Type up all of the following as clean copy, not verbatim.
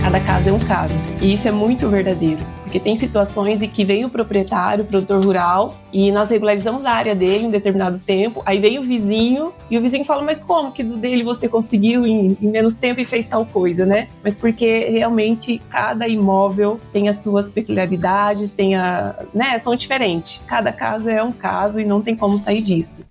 cada caso é um caso. E isso é muito verdadeiro, porque tem situações em que vem o proprietário, o produtor rural, e nós regularizamos a área dele em determinado tempo, aí vem o vizinho, e o vizinho fala, mas como que do dele você conseguiu em menos tempo e fez tal coisa, né? Mas porque realmente cada imóvel tem as suas peculiaridades, são diferentes. Cada caso é um caso e não tem como sair disso.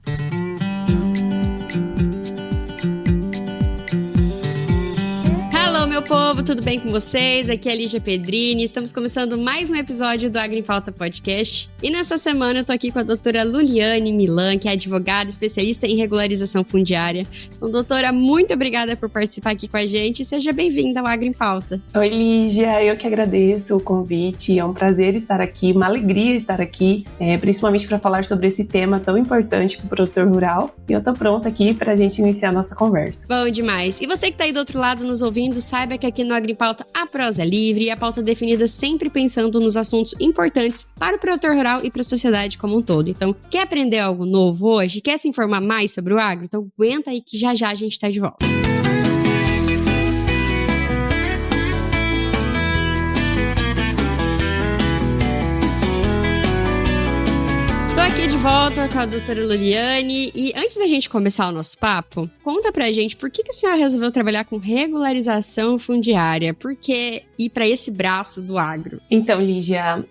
Meu povo, tudo bem com vocês? Aqui é a Lígia Pedrini, estamos começando mais um episódio do Agro em Pauta Podcast e nessa semana eu tô aqui com a doutora Luliane Milan, que é advogada especialista em regularização fundiária. Então, doutora, muito obrigada por participar aqui com a gente e seja bem-vinda ao Agro em Pauta. Oi, Lígia, eu que agradeço o convite, é um prazer estar aqui, uma alegria estar aqui, principalmente para falar sobre esse tema tão importante para o produtor rural e eu tô pronta aqui para a gente iniciar a nossa conversa. Bom demais! E você que tá aí do outro lado nos ouvindo, saiba que aqui no Agro em Pauta a prosa é livre e a pauta é definida sempre pensando nos assuntos importantes para o produtor rural e para a sociedade como um todo. Então, quer aprender algo novo hoje? Quer se informar mais sobre o agro? Então, aguenta aí que já a gente tá de volta. Tô aqui de volta com a doutora Luliane e antes da gente começar o nosso papo, conta pra gente por que a senhora resolveu trabalhar com regularização fundiária? Por que ir pra esse braço do agro? Então, Lígia,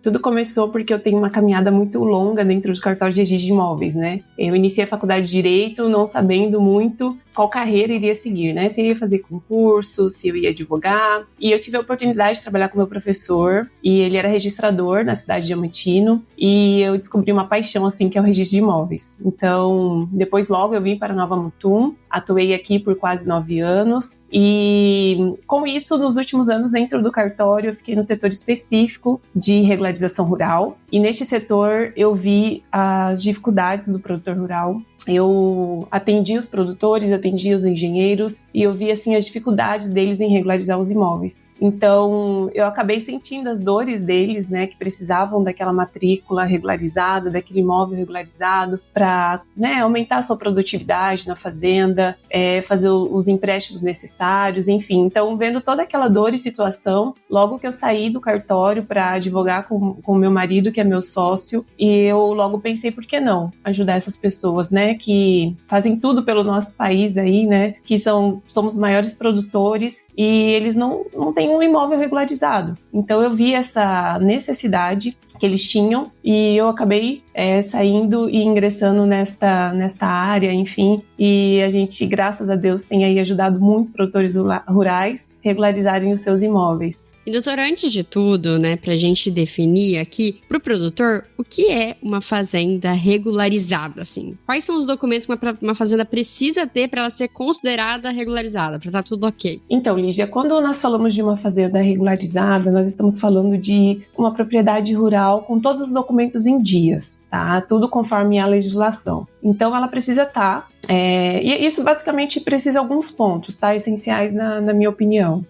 tudo começou porque eu tenho uma caminhada muito longa dentro do cartório de registro de imóveis, né? Eu iniciei a faculdade de Direito não sabendo muito qual carreira iria seguir, né? Se eu ia fazer concurso, se eu ia advogar. E eu tive a oportunidade de trabalhar com meu professor, e ele era registrador na cidade de Diamantino, e eu descobri uma paixão, assim, que é o registro de imóveis. Então, depois logo eu vim para Nova Mutum, atuei aqui por quase 9 anos, e com isso, nos últimos anos, dentro do cartório, eu fiquei no setor específico de regularização rural, e neste setor eu vi as dificuldades do produtor rural. Eu atendi os produtores, atendi os engenheiros e eu vi assim as dificuldades deles em regularizar os imóveis. Então, eu acabei sentindo as dores deles, né, que precisavam daquela matrícula regularizada, daquele imóvel regularizado para, né, aumentar a sua produtividade na fazenda, fazer os empréstimos necessários, enfim. Então, vendo toda aquela dor e situação, logo que eu saí do cartório para advogar com o meu marido, que é meu sócio, e eu logo pensei, por que não ajudar essas pessoas, né, que fazem tudo pelo nosso país aí, né, que somos os maiores produtores e eles não têm um imóvel regularizado. Então eu vi essa necessidade que eles tinham e eu acabei saindo e ingressando nesta área, enfim, e a gente, graças a Deus, tem aí ajudado muitos produtores rurais a regularizarem os seus imóveis. E doutora, antes de tudo, né, pra gente definir aqui pro produtor, o que é uma fazenda regularizada, assim? Quais são os documentos que uma fazenda precisa ter para ela ser considerada regularizada, para estar tudo ok? Então, Lígia, quando nós falamos de uma fazenda regularizada, nós estamos falando de uma propriedade rural com todos os documentos em dias, tá? Tudo conforme a legislação. Então, ela precisa estar, e isso basicamente precisa de alguns pontos, tá? Essenciais na minha opinião.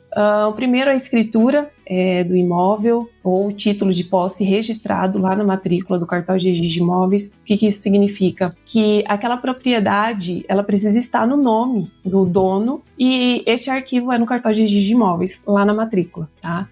O primeiro é a escritura do imóvel ou o título de posse registrado lá na matrícula do cartório de registro de imóveis. O que isso significa? Que aquela propriedade, ela precisa estar no nome do dono e este arquivo é no cartório de registro de imóveis, lá na matrícula, tá?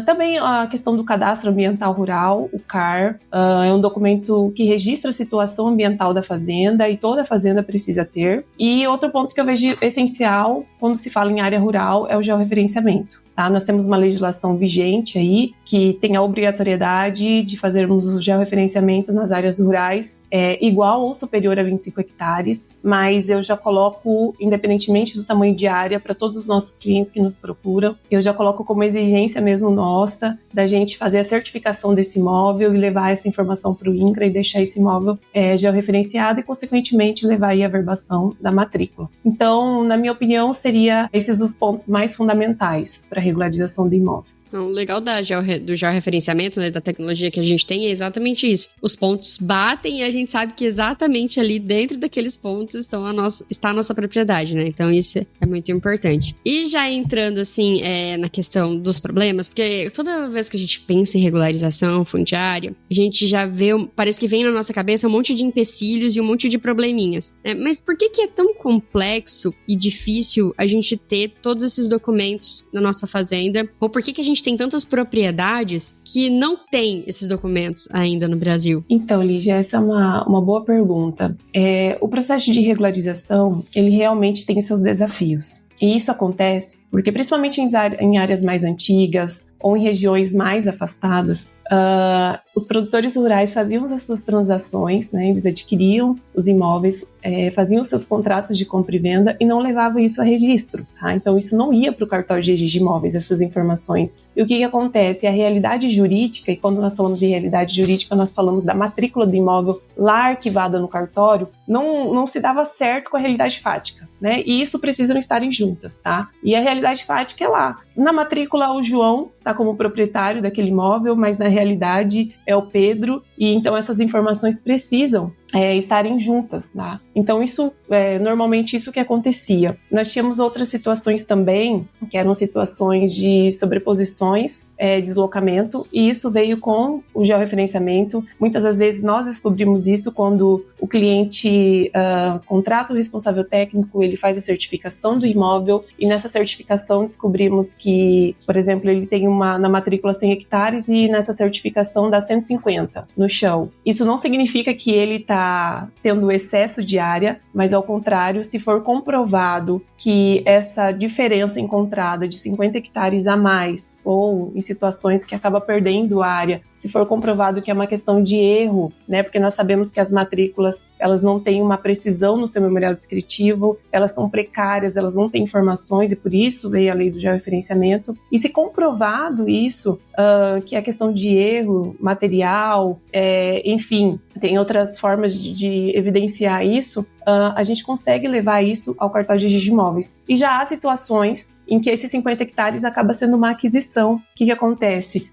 Também a questão do cadastro ambiental rural, o CAR, é um documento que registra a situação ambiental da fazenda e toda a fazenda precisa ter. E outro ponto que eu vejo essencial quando se fala em área rural é o georreferenciamento. Tá? Nós temos uma legislação vigente aí que tem a obrigatoriedade de fazermos o georreferenciamento nas áreas rurais igual ou superior a 25 hectares, mas eu já coloco, independentemente do tamanho de área, para todos os nossos clientes que nos procuram, eu já coloco como exigência mesmo nossa da gente fazer a certificação desse imóvel e levar essa informação para o INCRA e deixar esse imóvel georreferenciado e, consequentemente, levar aí a averbação da matrícula. Então, na minha opinião, seria esses os pontos mais fundamentais para a regularização do imóvel. O legal do georreferenciamento, né, da tecnologia que a gente tem é exatamente isso. Os pontos batem e a gente sabe que exatamente ali dentro daqueles pontos está a nossa propriedade, né? Então isso é muito importante. E já entrando, assim, na questão dos problemas, porque toda vez que a gente pensa em regularização fundiária, a gente já vê, parece que vem na nossa cabeça um monte de empecilhos e um monte de probleminhas, né? Mas por que é tão complexo e difícil a gente ter todos esses documentos na nossa fazenda? Ou por que a gente tem tantas propriedades que não tem esses documentos ainda no Brasil? Então, Lígia, essa é uma boa pergunta. O processo de regularização, ele realmente tem seus desafios. E isso acontece porque, principalmente em áreas mais antigas ou em regiões mais afastadas, os produtores rurais faziam as suas transações, né? Eles adquiriam os imóveis, faziam os seus contratos de compra e venda e não levavam isso a registro, tá? Então, isso não ia para o cartório de registro de imóveis, essas informações. E o que acontece? A realidade jurídica, e quando nós falamos em realidade jurídica, nós falamos da matrícula do imóvel lá arquivada no cartório, não se dava certo com a realidade fática, né? E isso precisam estarem juntas, tá? E a realidade fática é lá. Na matrícula, o João está como proprietário daquele imóvel, mas na realidade é o Pedro, e então essas informações precisam estarem juntas, tá? Então normalmente isso que acontecia. Nós tínhamos outras situações também, que eram situações de sobreposições, deslocamento, e isso veio com o georreferenciamento. Muitas das vezes nós descobrimos isso quando o cliente contrata o responsável técnico, ele faz a certificação do imóvel, e nessa certificação descobrimos que, por exemplo, ele tem na matrícula 100 hectares e nessa certificação dá 150 no chão. Isso não significa que ele está tendo excesso de área, mas ao contrário, se for comprovado que essa diferença encontrada de 50 hectares a mais, ou em situações que acaba perdendo área, se for comprovado que é uma questão de erro, né, porque nós sabemos que as matrículas, elas não têm uma precisão no seu memorial descritivo, elas são precárias, elas não têm informações, e por isso veio a lei do georreferenciamento. E se comprovado isso, que é questão de erro material, enfim, tem outras formas de evidenciar isso, a gente consegue levar isso ao cartório de registro de imóveis. E já há situações em que esses 50 hectares acaba sendo uma aquisição. O que acontece?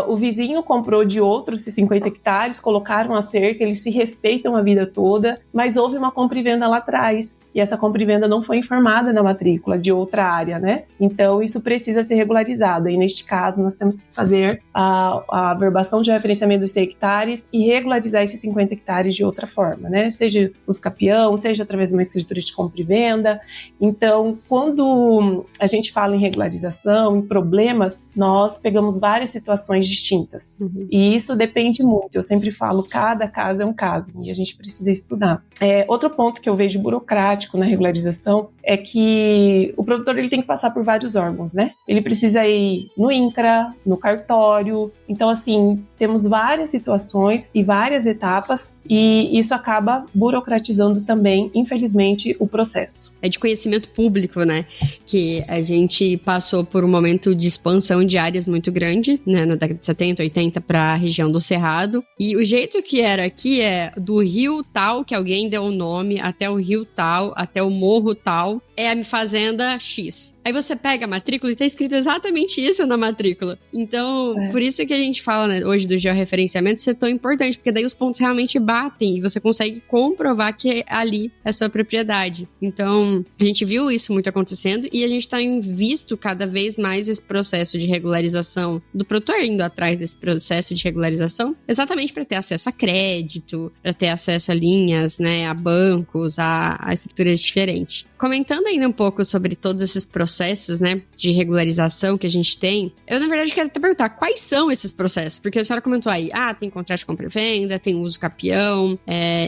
O vizinho comprou de outros esses 50 hectares, colocaram a cerca, eles se respeitam a vida toda, mas houve uma compra e venda lá atrás, e essa compra e venda não foi informada na matrícula de outra área, né? Então isso precisa ser regularizado, e neste caso nós temos que fazer a averbação de referenciamento dos 100 hectares e regularizar esses 50 hectares de outra forma, né? Seja os capião, seja através de uma escritura de compra e venda. Então, quando a gente fala em regularização, em problemas, nós pegamos várias situações distintas. Uhum. E isso depende muito. Eu sempre falo, cada caso é um caso, e a gente precisa estudar. Outro ponto que eu vejo burocrático na regularização é que o produtor ele tem que passar por vários órgãos, né? Ele precisa ir no INCRA, no cartório. Então, assim, temos várias situações e várias etapas, e isso acaba burocratizando também, infelizmente, o processo. É de conhecimento público, né? Que a gente passou por um momento de expansão de áreas muito grande, né? Na década de 70, 80 para a região do Cerrado. E o jeito que era aqui é do rio tal, que alguém deu o nome, até o rio tal, até o morro tal, é a fazenda X. Aí você pega a matrícula e tá escrito exatamente isso na matrícula. Então, por isso que a gente fala, né, hoje do georreferenciamento ser tão importante, porque daí os pontos realmente batem e você consegue comprovar que ali é sua propriedade. Então, a gente viu isso muito acontecendo e a gente tá visto cada vez mais esse processo de regularização do produtor indo atrás desse processo de regularização, exatamente para ter acesso a crédito, para ter acesso a linhas, né, a bancos, a estruturas diferentes. Comentando ainda um pouco sobre todos esses processos, né, de regularização que a gente tem, eu, na verdade, quero até perguntar quais são esses processos, porque a senhora comentou aí, tem contrato de compra e venda, tem uso capião,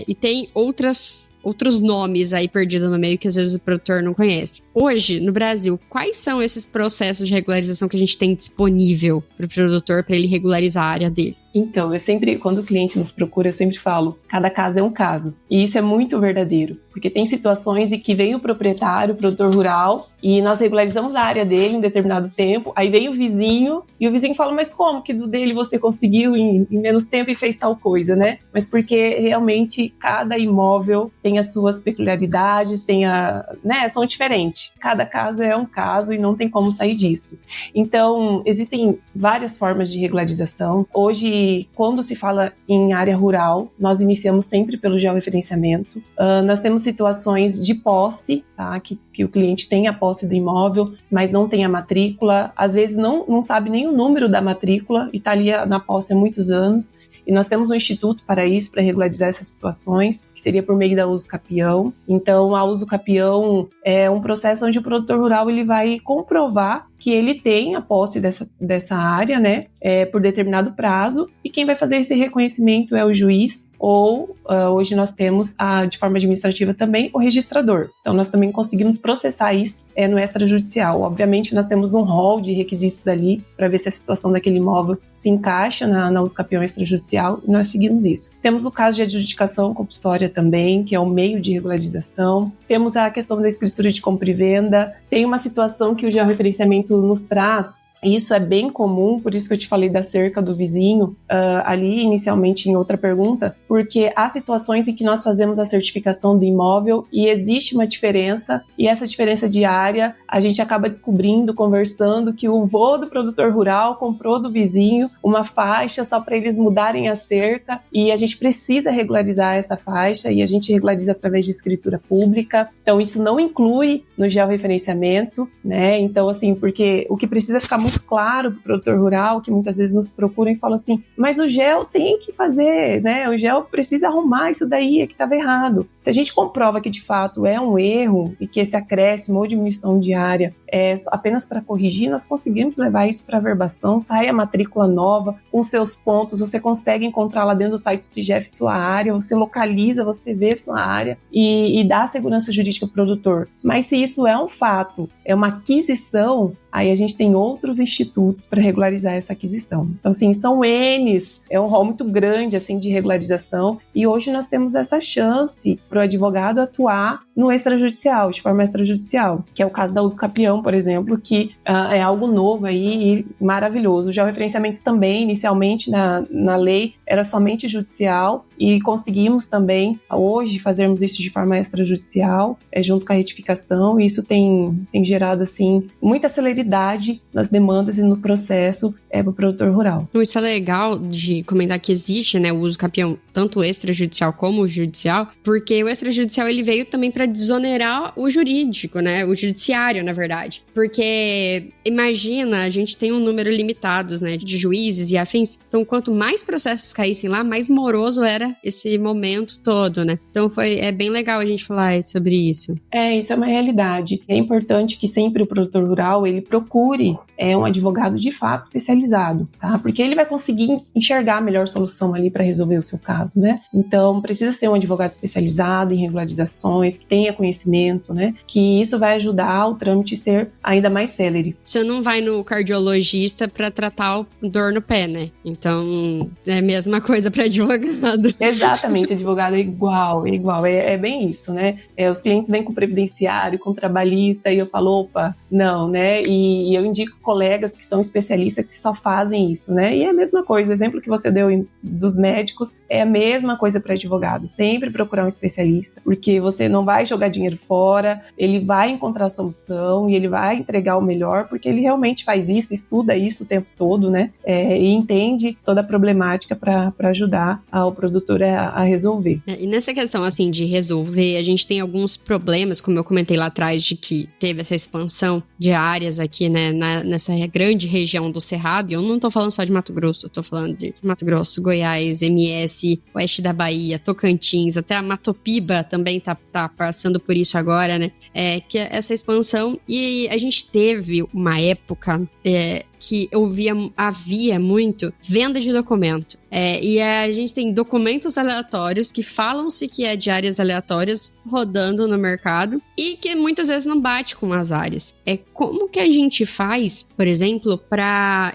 e tem outros nomes aí perdidos no meio que às vezes o produtor não conhece. Hoje, no Brasil, quais são esses processos de regularização que a gente tem disponível para o produtor para ele regularizar a área dele? Então, quando o cliente nos procura, eu sempre falo, cada caso é um caso. E isso é muito verdadeiro, porque tem situações em que vem o proprietário, o produtor rural, e nós regularizamos a área dele em determinado tempo, aí vem o vizinho, e o vizinho fala, mas como que do dele você conseguiu em menos tempo e fez tal coisa, né? Mas porque realmente cada imóvel tem as suas peculiaridades, são diferentes. Cada caso é um caso e não tem como sair disso. Então, existem várias formas de regularização. Hoje, quando se fala em área rural, nós iniciamos sempre pelo georreferenciamento. Nós temos situações de posse, tá? Que o cliente tem a posse do imóvel, mas não tem a matrícula. Às vezes não sabe nem o número da matrícula e está ali na posse há muitos anos. E nós temos um instituto para isso, para regularizar essas situações, que seria por meio da uso capião. Então, a uso capião é um processo onde o produtor rural ele vai comprovar que ele tem a posse dessa área, né, por determinado prazo, e quem vai fazer esse reconhecimento é o juiz, ou hoje nós temos, de forma administrativa também, o registrador. Então, nós também conseguimos processar isso no extrajudicial. Obviamente, nós temos um rol de requisitos ali, para ver se a situação daquele imóvel se encaixa na uso capião extrajudicial, e nós seguimos isso. Temos o caso de adjudicação compulsória também, que é um meio de regularização. Temos a questão da escritura de compra e venda. Tem uma situação que o georreferenciamento nos traz, e isso é bem comum, por isso que eu te falei da cerca do vizinho, ali inicialmente em outra pergunta, porque há situações em que nós fazemos a certificação do imóvel e existe uma diferença, e essa diferença de área a gente acaba descobrindo, conversando, que o vô do produtor rural comprou do vizinho uma faixa só para eles mudarem a cerca, e a gente precisa regularizar essa faixa, e a gente regulariza através de escritura pública. Então isso não inclui no georreferenciamento, né? Então assim, porque o que precisa ficar muito claro para o produtor rural, que muitas vezes nos procuram e falam assim, mas o GEL tem que fazer, né? O GEL precisa arrumar isso daí, é que estava errado. Se a gente comprova que de fato é um erro e que esse acréscimo ou diminuição de área é apenas para corrigir, nós conseguimos levar isso para averbação, sai a matrícula nova, com seus pontos, você consegue encontrar lá dentro do site do CIGEF sua área, você localiza, você vê sua área e dá segurança jurídica para o produtor. Mas se isso é um fato, é uma aquisição, aí a gente tem outros institutos para regularizar essa aquisição. Então, assim, são N's, é um rol muito grande, assim, de regularização, e hoje nós temos essa chance para o advogado atuar no extrajudicial, de forma extrajudicial, que é o caso da uso capião, por exemplo, que é algo novo aí e maravilhoso. Já o referenciamento também, inicialmente, na lei, era somente judicial, e conseguimos também, hoje, fazermos isso de forma extrajudicial, junto com a retificação, e isso tem gerado, assim, muita celeridade nas demandas e no processo para o produtor rural. Isso é legal de comentar que existe, né, o uso capião, tanto o extrajudicial como o judicial, porque o extrajudicial ele veio também para desonerar o jurídico, né, o judiciário, na verdade. Porque, imagina, a gente tem um número limitado, né, de juízes e afins, então quanto mais processos caíssem lá, mais moroso era esse momento todo, né. Então é bem legal a gente falar sobre isso. Isso é uma realidade. É importante que sempre o produtor rural, ele procure um advogado de fato especializado, tá? Porque ele vai conseguir enxergar a melhor solução ali para resolver o seu caso, né? Então, precisa ser um advogado especializado em regularizações, que tenha conhecimento, né? Que isso vai ajudar o trâmite ser ainda mais célere. Você não vai no cardiologista para tratar o dor no pé, né? Então, é a mesma coisa para advogado. Exatamente, advogado é igual. É bem isso, né? Os clientes vêm com previdenciário, com trabalhista, e eu falo, opa, não, né? E eu indico colegas que são especialistas que só fazem isso, né? E é a mesma coisa, o exemplo que você deu dos médicos é a mesma coisa para advogado, sempre procurar um especialista, porque você não vai jogar dinheiro fora, ele vai encontrar a solução e ele vai entregar o melhor, porque ele realmente faz isso, estuda isso o tempo todo, né? E entende toda a problemática para ajudar o produtor a resolver. E nessa questão, assim, de resolver, a gente tem alguns problemas, como eu comentei lá atrás, de que teve essa expansão de áreas aqui, né, nessa grande região do Cerrado, e eu não tô falando só de Mato Grosso, eu tô falando de Mato Grosso, Goiás, MS, oeste da Bahia, Tocantins, até a Matopiba também tá passando por isso agora, né, que é essa expansão, e a gente teve uma época que havia muito venda de documento. E a gente tem documentos aleatórios que falam-se que é de áreas aleatórias rodando no mercado e que muitas vezes não bate com as áreas. Como que a gente faz, por exemplo,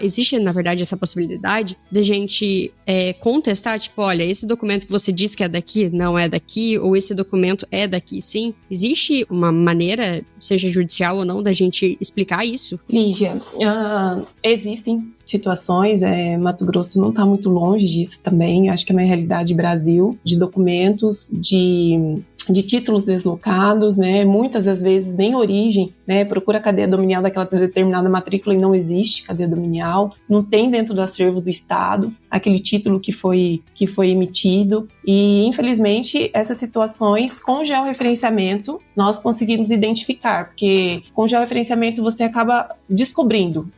existe, na verdade, essa possibilidade de a gente contestar, tipo, olha, esse documento que você diz que é daqui, não é daqui, ou esse documento é daqui, sim? Existe uma maneira, seja judicial ou não, da gente explicar isso? Lígia, existem situações, Mato Grosso não está muito longe disso também, acho que é uma realidade Brasil, de documentos, de títulos deslocados, né? Muitas das vezes nem origem, né? Procura a cadeia dominial daquela determinada matrícula e não existe cadeia dominial, não tem dentro do acervo do Estado aquele título que foi emitido e, infelizmente, essas situações com georreferenciamento nós conseguimos identificar, porque com georreferenciamento você acaba descobrindo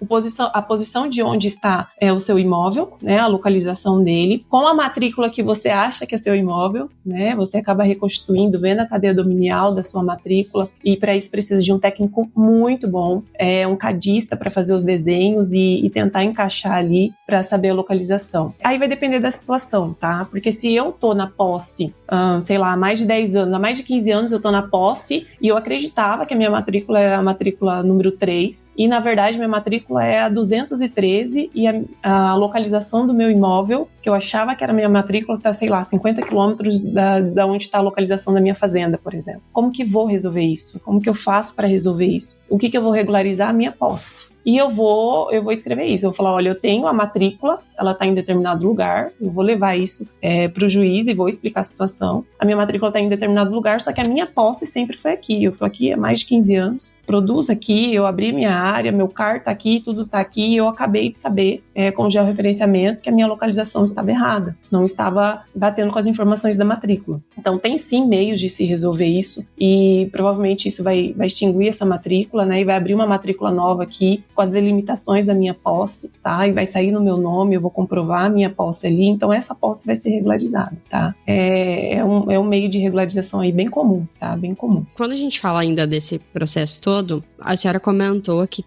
a posição de onde está o seu imóvel, né? A localização dele, com a matrícula que você acha que é seu imóvel, né? Você acaba reconstituindo, vendo a cadeia dominial da sua matrícula, e para isso precisa de um técnico muito bom, um cadista para fazer os desenhos e tentar encaixar ali para saber a localização. Aí vai depender da situação, tá? Porque se eu tô na posse, sei lá, há mais de 10 anos, há mais de 15 anos eu tô na posse e eu acreditava que a minha matrícula era a matrícula número 3 e na verdade minha matrícula é a 213 e a localização do meu imóvel, que eu achava que era a minha matrícula, tá, sei lá, 50 quilômetros da onde está a localização da minha fazenda, por exemplo. Como que vou resolver isso? Como que eu faço para resolver isso? O que eu vou regularizar? A minha posse. E eu vou escrever isso, eu vou falar, olha, eu tenho a matrícula, ela está em determinado lugar, eu vou levar isso para o juiz e vou explicar a situação. A minha matrícula está em determinado lugar, só que a minha posse sempre foi aqui, eu estou aqui há mais de 15 anos, produzo aqui, eu abri minha área, meu CAR está aqui, tudo está aqui, e eu acabei de saber, com o georreferenciamento, que a minha localização estava errada, não estava batendo com as informações da matrícula. Então tem sim meios de se resolver isso, e provavelmente isso vai extinguir essa matrícula, né, e vai abrir uma matrícula nova aqui, com as delimitações da minha posse, tá? E vai sair no meu nome, eu vou comprovar a minha posse ali, então essa posse vai ser regularizada, tá? É um meio de regularização aí bem comum, tá? Bem comum. Quando a gente fala ainda desse processo todo, a senhora comentou que,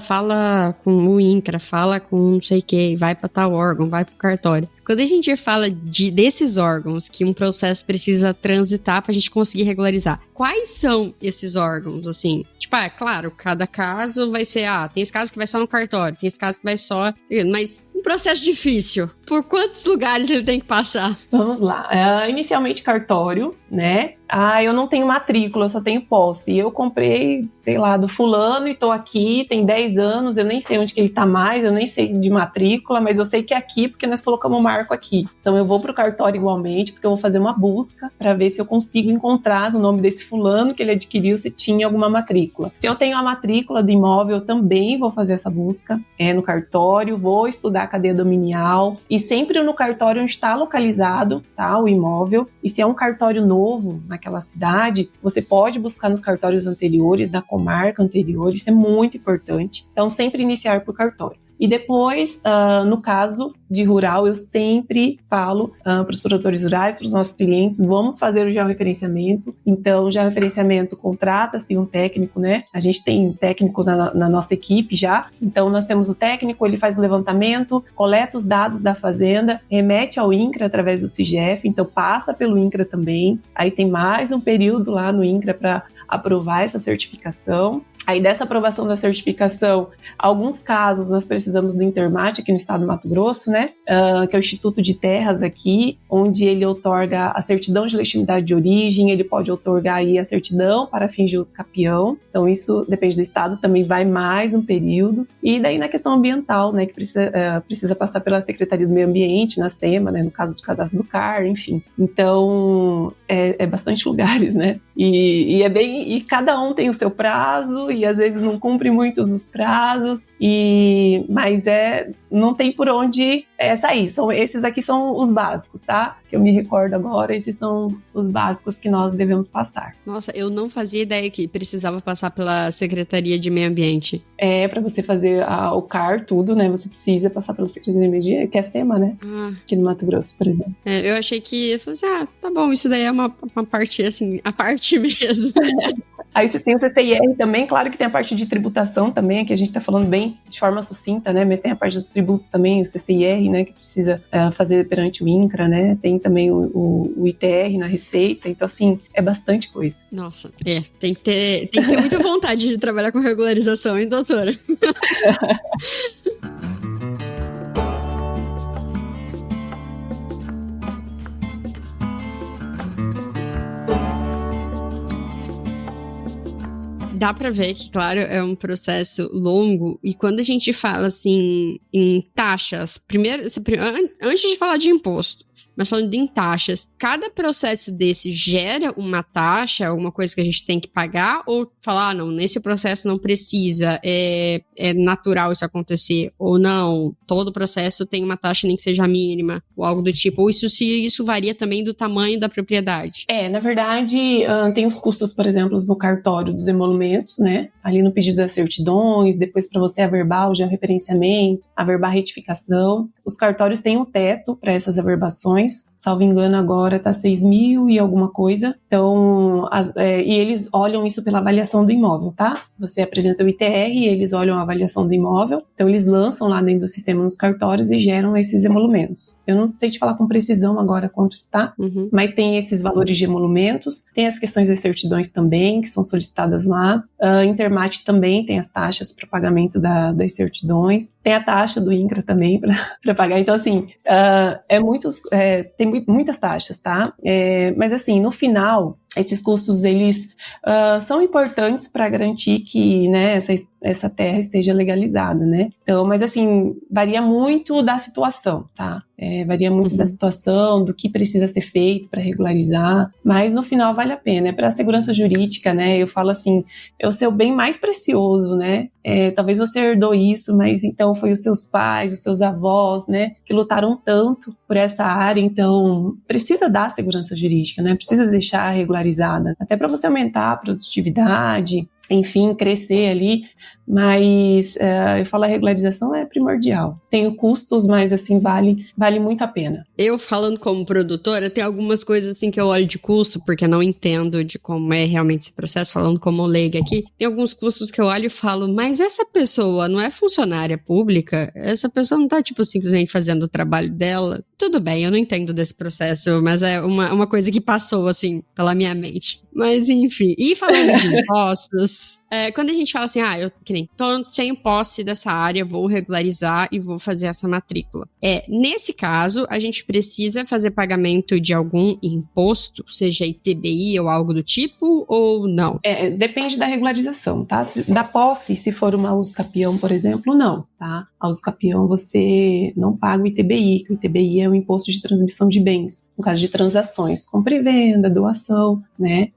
fala com o INCRA, fala com não sei o que, vai para tal órgão, vai para o cartório. Quando a gente fala desses órgãos que um processo precisa transitar pra gente conseguir regularizar, quais são esses órgãos, assim? Tipo, claro, cada caso vai ser, tem esse caso que vai só no cartório, tem esse caso que vai só... Mas um processo difícil, por quantos lugares ele tem que passar? Vamos lá. Inicialmente cartório, né? Eu não tenho matrícula, eu só tenho posse. Eu comprei, sei lá, do fulano e tô aqui, tem 10 anos, eu nem sei onde que ele tá mais, eu nem sei de matrícula, mas eu sei que é aqui porque nós colocamos o marco aqui. Então eu vou pro cartório igualmente, porque eu vou fazer uma busca para ver se eu consigo encontrar o nome desse fulano que ele adquiriu, se tinha alguma matrícula. Se eu tenho a matrícula do imóvel, eu também vou fazer essa busca no cartório, vou estudar a cadeia dominial e sempre no cartório onde está localizado, tá, o imóvel. E se é um cartório novo naquela cidade, você pode buscar nos cartórios anteriores, da comarca anterior, isso é muito importante. Então, sempre iniciar por cartório. E depois, no caso de rural, eu sempre falo para os produtores rurais, para os nossos clientes, vamos fazer o georreferenciamento. Então, o georreferenciamento contrata-se um técnico, né? A gente tem técnico na nossa equipe já. Então, nós temos o técnico, ele faz o levantamento, coleta os dados da fazenda, remete ao INCRA através do CIGEF, então passa pelo INCRA também. Aí tem mais um período lá no INCRA para aprovar essa certificação. Aí dessa aprovação da certificação, alguns casos nós precisamos do Intermate aqui no estado do Mato Grosso, né? Que é o Instituto de Terras aqui, onde ele outorga a certidão de legitimidade de origem, ele pode outorgar aí a certidão para fins de uso capião. Então isso depende do estado, também vai mais um período. E daí na questão ambiental, né? Que precisa passar pela Secretaria do Meio Ambiente, na SEMA, né? No caso do cadastro do CAR, enfim. Então é bastante lugares, né? E cada um tem o seu prazo e às vezes não cumpre muito os prazos, mas não tem por onde sair. Esses aqui são os básicos, tá? Que eu me recordo agora, esses são os básicos que nós devemos passar. Nossa, eu não fazia ideia que precisava passar pela Secretaria de Meio Ambiente. Para você fazer o CAR, tudo, né? Você precisa passar pela Secretaria de Meio Ambiente, que é a SEMA, né? Aqui no Mato Grosso, por exemplo. Eu achei que, eu falei assim, tá bom, isso daí é uma parte, assim, a parte mesmo. Aí você tem o CCIR também, claro que tem a parte de tributação também, que a gente está falando bem de forma sucinta, né? Mas tem a parte dos tributos também, o CCIR, né? Que precisa fazer perante o INCRA, né? Tem também o ITR na Receita. Então, assim, é bastante coisa. Nossa, tem que ter muita vontade de trabalhar com regularização, hein, doutora? Dá pra ver que, claro, é um processo longo. E quando a gente fala, assim, em taxas, primeiro, antes de falar de imposto, mas falando em taxas, cada processo desse gera uma taxa, alguma coisa que a gente tem que pagar? Ou falar, não, nesse processo não precisa, é natural isso acontecer? Ou não, todo processo tem uma taxa nem que seja mínima, ou algo do tipo? Ou se isso varia também do tamanho da propriedade? Na verdade, tem os custos, por exemplo, no cartório dos emolumentos, né? Ali no pedido das certidões, depois para você averbar o georreferenciamento, averbar a retificação. Os cartórios têm um teto para essas averbações, salvo engano agora tá 6 mil e alguma coisa. Então, e eles olham isso pela avaliação do imóvel, tá? Você apresenta o ITR e eles olham a avaliação do imóvel. Então, eles lançam lá dentro do sistema nos cartórios e geram esses emolumentos. Eu não sei te falar com precisão agora quanto está, mas tem esses valores de emolumentos, tem as questões das certidões também, que são solicitadas lá. Intermate também tem as taxas para pagamento das certidões, tem a taxa do INCRA também para pagar. Então, assim, tem muitas taxas, tá? Mas, assim, no final, esses custos, eles são importantes para garantir que, né, essa terra esteja legalizada, né? Então, mas, assim, varia muito da situação, tá? Varia muito da situação, do que precisa ser feito para regularizar, mas no final vale a pena. Para a segurança jurídica, né? Eu falo assim, é o seu bem mais precioso, né? Talvez você herdou isso, mas então foi os seus pais, os seus avós, né? Que lutaram tanto por essa área, então precisa dar segurança jurídica, né? Precisa deixar regularizada, até para você aumentar a produtividade, enfim, crescer ali, mas eu falo, a regularização é primordial. Tem custos, mas assim, vale muito a pena. Eu, falando como produtora, tem algumas coisas assim que eu olho de custo, porque eu não entendo de como é realmente esse processo, falando como leiga aqui, tem alguns custos que eu olho e falo, mas essa pessoa não é funcionária pública? Essa pessoa não tá, tipo, simplesmente fazendo o trabalho dela? Tudo bem, eu não entendo desse processo, mas é uma coisa que passou, assim, pela minha mente. Mas, enfim. E falando de impostos, quando a gente fala assim, tenho posse dessa área, vou regularizar e vou fazer essa matrícula. Nesse caso, a gente precisa fazer pagamento de algum imposto, seja ITBI ou algo do tipo, ou não? Depende da regularização, tá? Da posse, se for uma usucapião, por exemplo, não, tá? A usucapião você não paga o ITBI, que o ITBI é o imposto de transmissão de bens, no caso de transações, compra e venda, doação, né?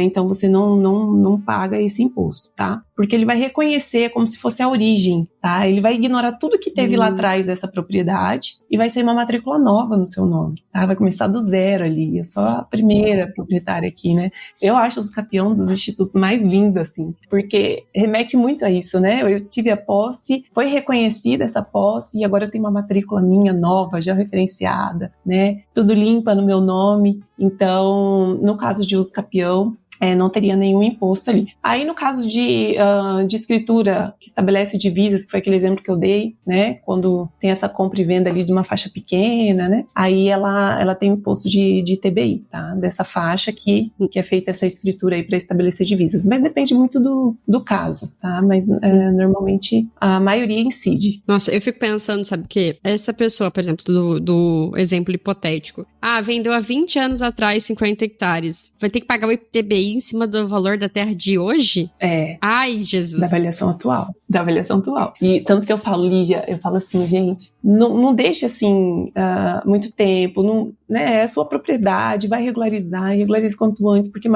Então você não paga esse imposto, tá? Porque ele vai reconhecer como se fosse a origem, tá? Ele vai ignorar tudo que teve lá atrás dessa propriedade e vai ser uma matrícula nova no seu nome, tá? Vai começar do zero ali, eu sou a primeira proprietária aqui, né? Eu acho os campeões dos institutos mais lindos, assim, porque remete muito a isso, né? Eu tive a posse, foi reconhecida essa posse e agora eu tenho uma matrícula minha nova, já referenciada, né? Tudo limpa no meu nome. Então, no caso de uso capião, não teria nenhum imposto ali. Aí, no caso de escritura que estabelece divisas, que foi aquele exemplo que eu dei, né? Quando tem essa compra e venda ali de uma faixa pequena, né? Aí ela tem o imposto de ITBI, tá? Dessa faixa que é feita essa escritura aí para estabelecer divisas. Mas depende muito do caso, tá? Mas normalmente a maioria incide. Nossa, eu fico pensando, sabe o quê? Essa pessoa, por exemplo, do exemplo hipotético. Vendeu há 20 anos atrás 50 hectares. Vai ter que pagar o ITBI em cima do valor da terra de hoje? Ai, Jesus. Da avaliação atual. E tanto que eu falo, Lígia, eu falo assim, gente, não deixe assim muito tempo, não, né? É a sua propriedade, vai regularize quanto antes, porque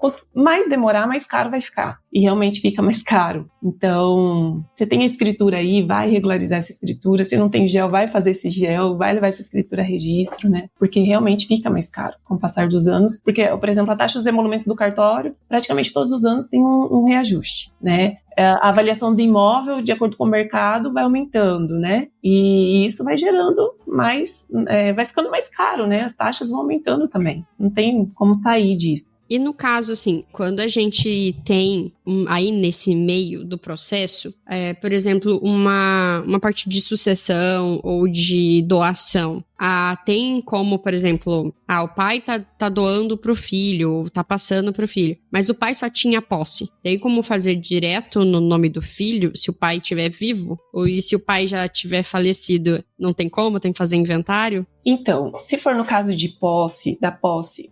quanto mais demorar, mais caro vai ficar. E realmente fica mais caro. Então, você tem a escritura aí, vai regularizar essa escritura. Se não tem GEL, vai fazer esse GEL, vai levar essa escritura a registro, né? Porque realmente fica mais caro com o passar dos anos. Porque, por exemplo, a taxa dos emolumentos do cartório, praticamente todos os anos tem um reajuste, né? A avaliação do imóvel, de acordo com o mercado, vai aumentando, né? E isso vai gerando mais, vai ficando mais caro, né? As taxas vão aumentando também. Não tem como sair disso. E no caso, assim, quando a gente tem aí nesse meio do processo, por exemplo, uma parte de sucessão ou de doação, tem como, por exemplo, o pai tá doando pro filho, tá passando pro filho, mas o pai só tinha posse. Tem como fazer direto no nome do filho, se o pai estiver vivo? Ou se o pai já tiver falecido, não tem como? Tem que fazer inventário? Então, se for no caso de da posse,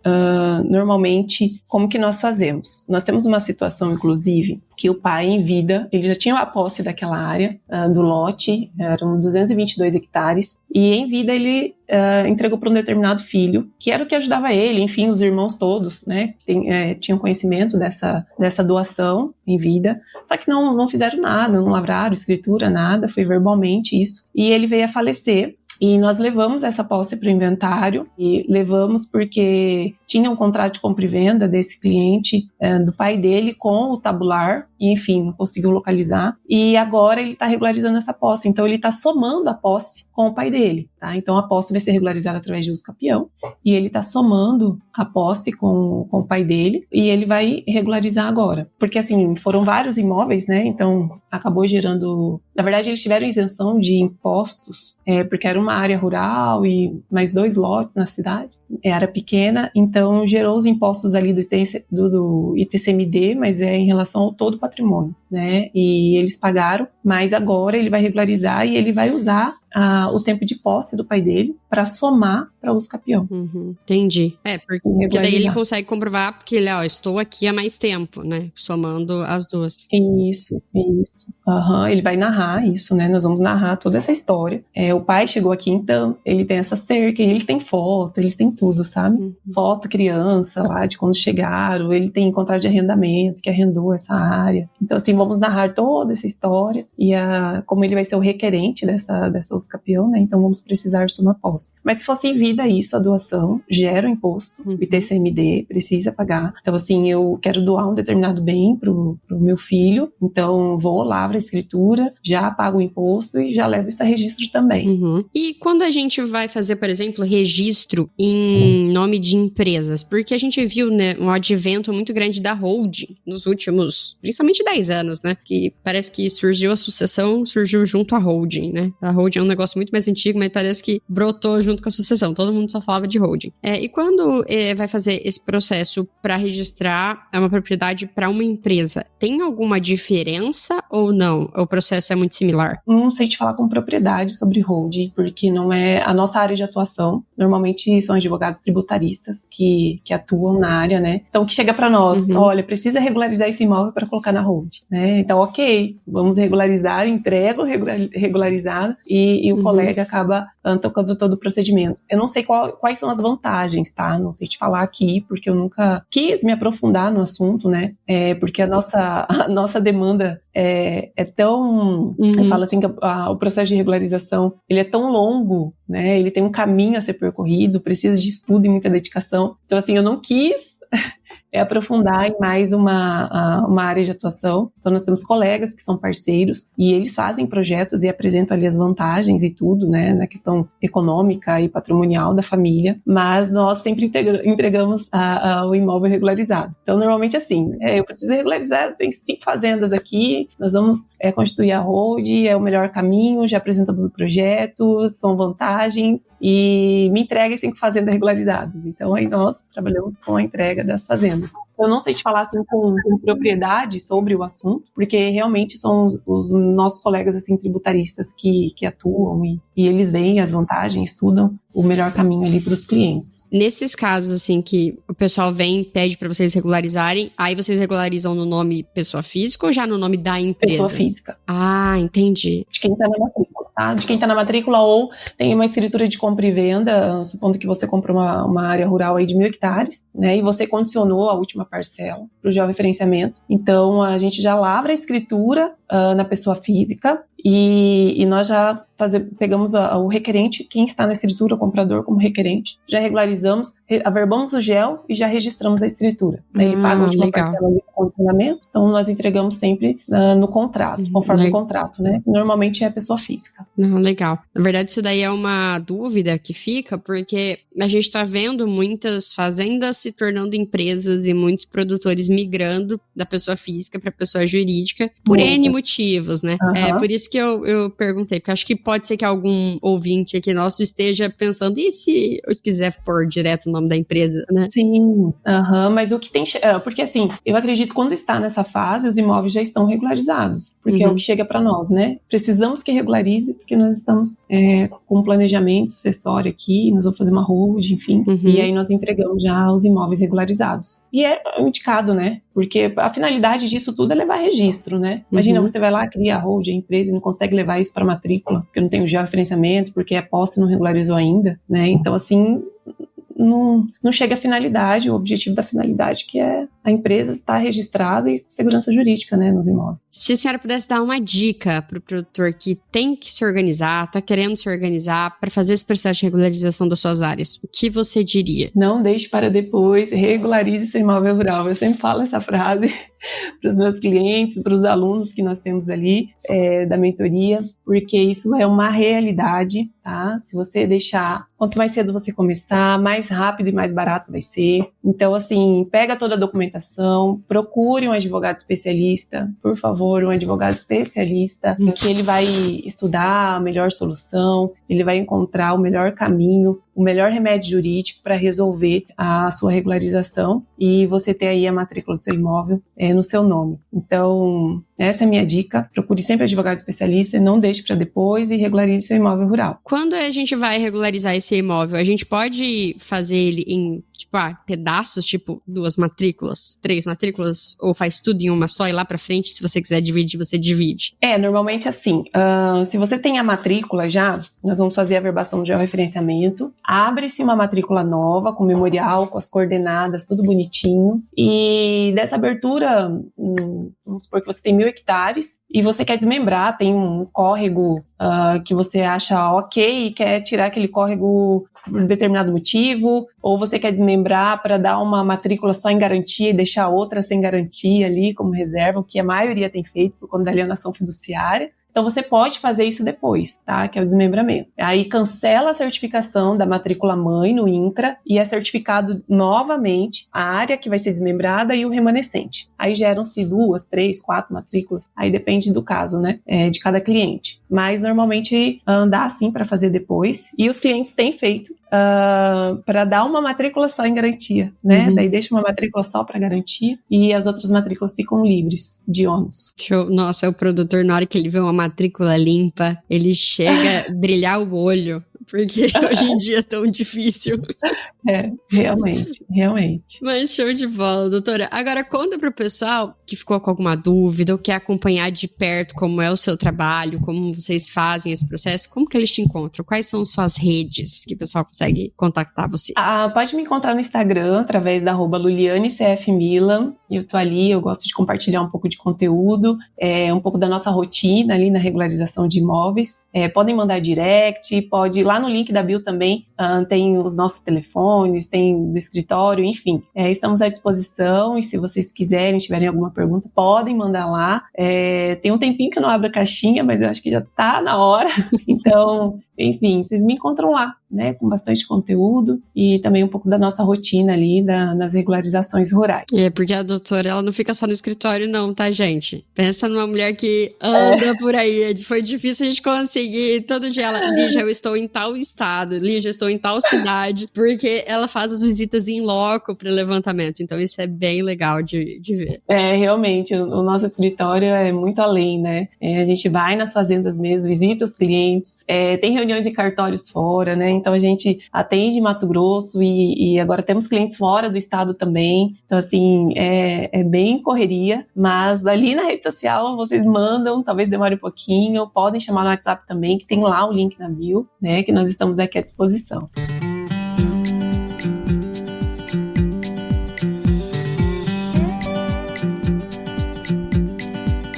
normalmente, como que nós fazemos? Nós temos uma situação, inclusive, que o pai, em vida, ele já tinha a posse daquela área, do lote, eram 222 hectares, e em vida ele entregou para um determinado filho, que era o que ajudava ele, enfim, os irmãos todos, né, tinham conhecimento dessa doação em vida, só que não fizeram nada, não lavraram escritura, nada, foi verbalmente isso, e ele veio a falecer. E nós levamos essa posse para o inventário, e levamos porque tinha um contrato de compra e venda desse cliente, do pai dele, com o tabular, e enfim, não conseguiu localizar. E agora ele está regularizando essa posse, então ele está somando a posse com o pai dele, tá? Então a posse vai ser regularizada através de uso capião, e ele está somando a posse com o pai dele, e ele vai regularizar agora. Porque assim, foram vários imóveis, né? Então acabou gerando... Na verdade, eles tiveram isenção de impostos, porque era uma área rural e mais 2 lotes na cidade. Era pequena, então gerou os impostos ali do ITCMD, mas em relação ao todo o patrimônio, né? E eles pagaram, mas agora ele vai regularizar e ele vai usar o tempo de posse do pai dele para somar para uso capião. Entendi. Porque daí ele consegue comprovar porque ele, estou aqui há mais tempo, né? Somando as duas. Isso. Ele vai narrar isso, né? Nós vamos narrar toda essa história. O pai chegou aqui, então, ele tem essa cerca, eles têm foto, eles têm tudo, sabe? Foto, criança lá, de quando chegaram, ele tem contrato de arrendamento, que arrendou essa área. Então, assim, vamos narrar toda essa história e como ele vai ser o requerente dessa uso capião, né? Então, vamos precisar de uma posse. Mas se fosse em vida isso, a doação gera o imposto, o ITCMD precisa pagar. Então, assim, eu quero doar um determinado bem pro meu filho, então vou, lavro a escritura, já pago o imposto e já levo isso a registro também. E quando a gente vai fazer, por exemplo, registro em nome de empresas, porque a gente viu, né, um advento muito grande da holding nos últimos, principalmente 10 anos, né, que parece que surgiu a sucessão, surgiu junto à holding, né, a holding é um negócio muito mais antigo, mas parece que brotou junto com a sucessão, todo mundo só falava de holding. E quando vai fazer esse processo para registrar uma propriedade para uma empresa, tem alguma diferença ou não? O processo é muito similar? Não sei te falar com propriedade sobre holding, porque não é a nossa área de atuação. Normalmente são advogados tributaristas que atuam na área, né? Então, que chega para nós, olha, precisa regularizar esse imóvel para colocar na holding, né? Então, ok, vamos regularizar, entrego regularizado e o colega acaba tocando todo o procedimento. Eu não sei quais são as vantagens, tá? Não sei te falar aqui, porque eu nunca quis me aprofundar no assunto, né? Porque a nossa demanda é tão... Eu falo assim que o processo de regularização, ele é tão longo, né? Ele tem um caminho a ser percorrido, precisa de estudo e muita dedicação. Então, assim, eu não quis aprofundar em mais uma área de atuação. Então, nós temos colegas que são parceiros e eles fazem projetos e apresentam ali as vantagens e tudo, né, na questão econômica e patrimonial da família, mas nós sempre entregamos o imóvel regularizado. Então, normalmente assim, eu preciso regularizar, tem 5 fazendas aqui, nós vamos constituir a holding, é o melhor caminho, já apresentamos o projeto, são vantagens e me entrega as 5 fazendas regularizadas. Então, aí nós trabalhamos com a entrega das fazendas. Eu não sei te falar assim com propriedade sobre o assunto, porque realmente são os nossos colegas assim tributaristas que atuam e eles veem as vantagens, estudam o melhor caminho ali para os clientes. Nesses casos assim que o pessoal vem e pede para vocês regularizarem, aí vocês regularizam no nome pessoa física ou já no nome da empresa? Pessoa física. Ah, entendi. De quem está na matrícula, tá? De quem está na matrícula ou tem uma escritura de compra e venda, supondo que você comprou uma área rural aí de 1.000 hectares, né? E você condicionou a última parcela para o georreferenciamento. Então, a gente já lavra a escritura na pessoa física e nós já pegamos o requerente, quem está na escritura, o comprador como requerente, já regularizamos, averbamos o GEL e já registramos a escritura. Ele paga a última parcela ali do condicionamento, então nós entregamos sempre no contrato, conforme o contrato, né? Normalmente é a pessoa física. Não, legal. Na verdade, isso daí é uma dúvida que fica, porque a gente está vendo muitas fazendas se tornando empresas e muitos produtores migrando da pessoa física para a pessoa jurídica por N motivos, né? É por isso que eu perguntei, porque acho que pode ser que algum ouvinte aqui nosso esteja pensando, e se eu quiser pôr direto o nome da empresa, né? Sim, mas o que tem... Porque assim, eu acredito que quando está nessa fase, os imóveis já estão regularizados, porque é o que chega para nós, né? Precisamos que regularize, porque nós estamos com um planejamento sucessório aqui, nós vamos fazer uma hold, enfim, e aí nós entregamos já os imóveis regularizados. E é indicado, né? Porque a finalidade disso tudo é levar registro, né? Imagina, você vai lá, cria a hold, a empresa, e não consegue levar isso para matrícula, porque não tem o georreferenciamento, porque é posse e não regularizou ainda, né? Então, assim, não chega à finalidade, o objetivo da finalidade, que é a empresa estar registrada e segurança jurídica, né, nos imóveis. Se a senhora pudesse dar uma dica para o produtor que tem que se organizar, está querendo se organizar para fazer esse processo de regularização das suas áreas, o que você diria? Não deixe para depois, regularize seu imóvel rural. Eu sempre falo essa frase para os meus clientes, para os alunos que nós temos ali da mentoria, porque isso é uma realidade, tá? Se você deixar, quanto mais cedo você começar, mais rápido e mais barato vai ser. Então, assim, pega toda a documentação, procure um advogado especialista, por favor, um advogado especialista, que ele vai estudar a melhor solução, ele vai encontrar o melhor caminho, o melhor remédio jurídico para resolver a sua regularização e você ter aí a matrícula do seu imóvel no seu nome. Então, essa é a minha dica. Procure sempre advogado especialista, não deixe para depois e regularize seu imóvel rural. Quando a gente vai regularizar esse imóvel, a gente pode fazer ele em pedaços, tipo 2 matrículas, 3 matrículas, ou faz tudo em uma só e lá pra frente, se você quiser dividir, você divide? Normalmente assim, se você tem a matrícula já, nós vamos fazer a averbação do georreferenciamento, abre-se uma matrícula nova, com memorial, com as coordenadas, tudo bonitinho, e dessa abertura, vamos supor que você tem 1.000 hectares, e você quer desmembrar, tem um córrego que você acha ok e quer tirar aquele córrego por determinado motivo, ou você quer desmembrar para dar uma matrícula só em garantia e deixar outra sem garantia ali como reserva, o que a maioria tem feito por conta da alienação fiduciária. Então, você pode fazer isso depois, tá? Que é o desmembramento. Aí, cancela a certificação da matrícula mãe no INCRA e é certificado novamente a área que vai ser desmembrada e o remanescente. Aí, geram-se 2, 3, 4 matrículas. Aí, depende do caso, né? De cada cliente. Mas, normalmente, dá sim para fazer depois. E os clientes têm feito para dar uma matrícula só em garantia, né? Daí, deixa uma matrícula só para garantia e as outras matrículas ficam livres de ônus. Show. Nossa, o produtor, na hora que ele vê uma matrícula limpa, ele chega a brilhar o olho, porque hoje em dia é tão difícil. Realmente. Mas show de bola, doutora. Agora, conta pro pessoal que ficou com alguma dúvida ou quer acompanhar de perto como é o seu trabalho, como vocês fazem esse processo, como que eles te encontram? Quais são suas redes que o pessoal consegue contactar você? Pode me encontrar no Instagram, através da @lulianecfmilan. Eu tô ali, eu gosto de compartilhar um pouco de conteúdo, um pouco da nossa rotina ali na regularização de imóveis. Podem mandar direct, pode ir lá no link da bio também, tem os nossos telefones, tem do escritório, enfim. Estamos à disposição e se vocês quiserem, tiverem alguma pergunta, podem mandar lá. Tem um tempinho que eu não abro a caixinha, mas eu acho que já tá na hora. Então, enfim, vocês me encontram lá, né, com bastante conteúdo e também um pouco da nossa rotina ali nas regularizações rurais. Porque a doutora, ela não fica só no escritório não, tá, gente? Pensa numa mulher que anda por aí. Foi difícil a gente conseguir todo dia ela, Lígia, eu estou em tal estado, Lígia, eu estou em tal cidade, porque ela faz as visitas em loco para levantamento, então isso é bem legal de ver. Realmente, o nosso escritório é muito além, né? A gente vai nas fazendas mesmo, visita os clientes, tem reuniões em cartórios fora, né? Então a gente atende Mato Grosso e agora temos clientes fora do estado também. Então, assim, é bem correria, mas ali na rede social vocês mandam, talvez demore um pouquinho, podem chamar no WhatsApp também, que tem lá o link na bio, né? Que nós estamos aqui à disposição.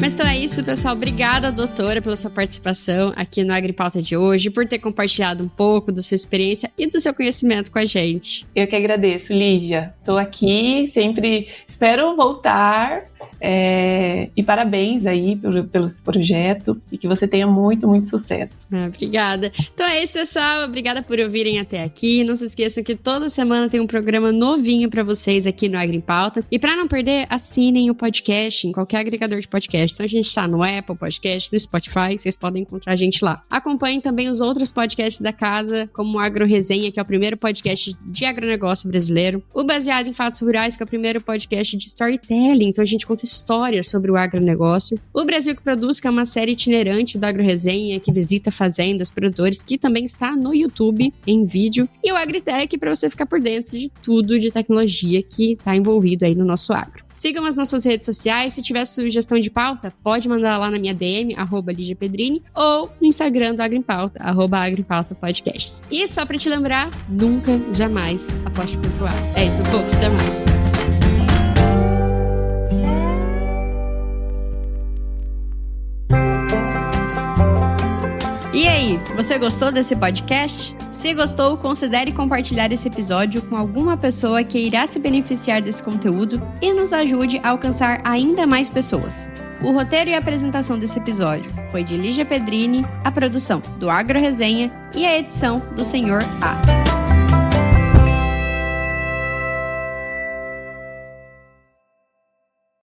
Mas então é isso, pessoal. Obrigada, doutora, pela sua participação aqui no AgriPauta de hoje, por ter compartilhado um pouco da sua experiência e do seu conhecimento com a gente. Eu que agradeço, Lígia. Estou aqui, sempre espero voltar. E parabéns aí pelo projeto e que você tenha muito, muito sucesso. Obrigada. Então é isso, pessoal. Obrigada por ouvirem até aqui. Não se esqueçam que toda semana tem um programa novinho para vocês aqui no AgriPauta. E para não perder, assinem o podcast em qualquer agregador de podcast. Então a gente está no Apple Podcast, no Spotify, vocês podem encontrar a gente lá. Acompanhem também os outros podcasts da casa, como o Agro Resenha, que é o primeiro podcast de agronegócio brasileiro. O Baseado em Fatos Rurais, que é o primeiro podcast de storytelling. Então a gente conta histórias sobre o agronegócio. O Brasil que Produz, que é uma série itinerante do Agro Resenha, que visita fazendas, produtores, que também está no YouTube em vídeo. E o Agritech, para você ficar por dentro de tudo de tecnologia que está envolvido aí no nosso agro. Sigam as nossas redes sociais. Se tiver sugestão de pauta, pode mandar lá na minha DM, @LígiaPedrini, ou no Instagram do AgriPauta, @AgriPautaPodcasts. E só para te lembrar, nunca, jamais aposte contra o ar. É isso, povo. Até mais. E aí, você gostou desse podcast? Se gostou, considere compartilhar esse episódio com alguma pessoa que irá se beneficiar desse conteúdo e nos ajude a alcançar ainda mais pessoas. O roteiro e a apresentação desse episódio foi de Lígia Pedrini, a produção do Agro Resenha e a edição do Senhor A.